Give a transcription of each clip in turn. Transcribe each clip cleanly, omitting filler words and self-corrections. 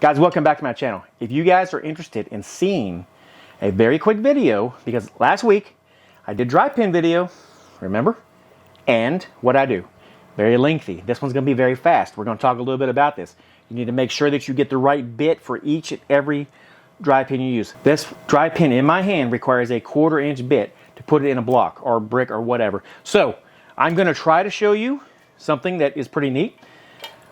Guys, welcome back to my channel. If you guys are interested in seeing a very quick video, because last week I did dry pin video, remember? And what I do, very lengthy. This one's gonna be very fast. We're gonna talk a little bit about this. You need to make sure that you get the right bit for each and every dry pin you use. This dry pin in my hand requires a 1/4 inch bit to put it in a block or brick or whatever. So I'm gonna try to show you something that is pretty neat.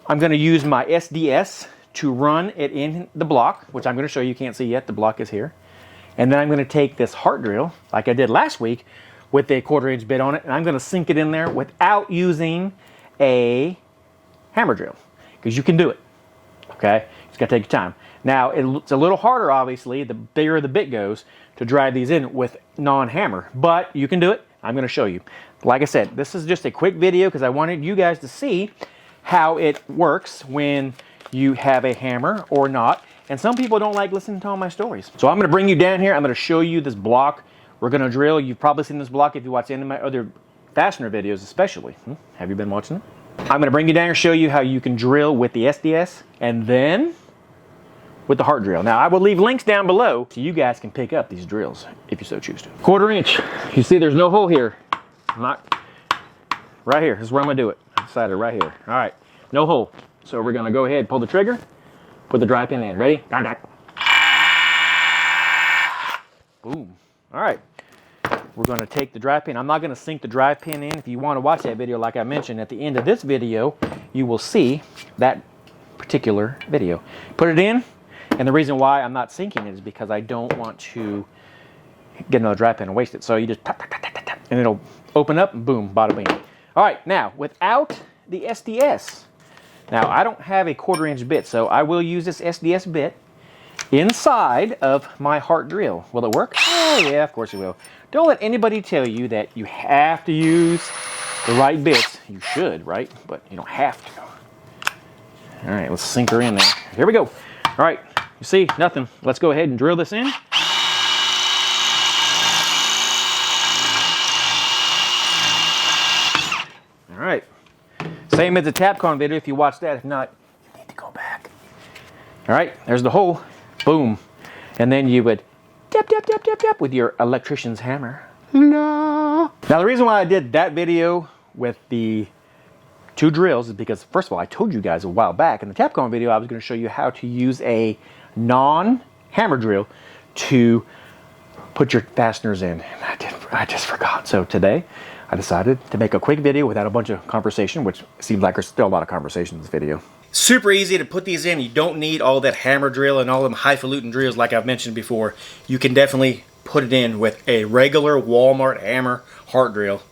I'm gonna use my SDS to run it in the block, which I'm going to show you. You can't see yet, the block is here. And then I'm going to take this heart drill, like I did last week, with a 1/4 inch bit on it, and I'm going to sink it in there without using a hammer drill, because you can do it, okay? Just got to take your time. Now, it's a little harder, obviously, the bigger the bit goes, to drive these in with non-hammer, but you can do it. I'm going to show you. Like I said, this is just a quick video, because I wanted you guys to see how it works when you have a hammer or not. And some people don't like listening to all my stories. So I'm going to bring you down here. I'm going to show you this block we're going to drill. You've probably seen this block if you watch any of my other fastener videos especially. Have you been watching them? I'm going to bring you down here and show you how you can drill with the SDS and then with the heart drill. Now I will leave links down below so you guys can pick up these drills if you so choose to. 1/4 inch. You see there's no hole here. Right here. This is where I'm going to do it. I decided right here. All right. No hole. So we're going to go ahead, pull the trigger, put the dry pin in. Ready? Boom. All right. We're going to take the dry pin. I'm not going to sink the dry pin in. If you want to watch that video, like I mentioned, at the end of this video, you will see that particular video. Put it in, and the reason why I'm not sinking it is because I don't want to get another dry pin and waste it. So you just tap, tap, tap, tap, tap, and it'll open up, and boom, bada bing. All right, now, without the SDS, now, I don't have a 1/4 inch bit, so I will use this SDS bit inside of my heart drill. Will it work? Oh, yeah, of course it will. Don't let anybody tell you that you have to use the right bits. You should, right? But you don't have to. All right, let's sink her in there. Here we go. All right, you see, nothing. Let's go ahead and drill this in. All right. Same as the Tapcon video if you watch that. If not, you need to go back. All right, there's the hole. Boom. And then you would tap, tap, tap, tap, tap with your electrician's hammer. Now, the reason why I did that video with the 2 drills is because, first of all, I told you guys a while back in the Tapcon video I was going to show you how to use a non-hammer drill to put your fasteners in. And I just forgot. So today, I decided to make a quick video without a bunch of conversation, which seems like there's still a lot of conversation in this video. Super easy to put these in. You don't need all that hammer drill and all them highfalutin drills like I've mentioned before. You can definitely put it in with a regular Walmart hammer heart drill.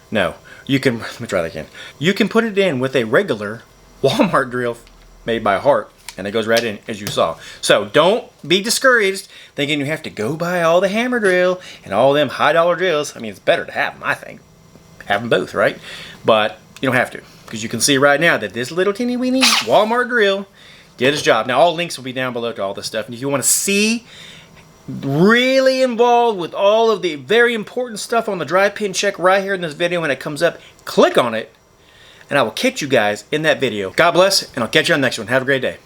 No, you can, let me try that again. You can put it in with a regular Walmart drill made by Hart, and it goes right in as you saw. So don't be discouraged thinking you have to go buy all the hammer drill and all them high dollar drills. I mean, it's better to have them, I think. Have them both, right? But you don't have to, because you can see right now that this little teeny weeny Walmart drill did its job. Now all links will be down below to all this stuff, and if you want to see really involved with all of the very important stuff on the dry pin check right here in this video when it comes up, click on it and I will catch you guys in that video. God bless, and I'll catch you on the next one. Have a great day.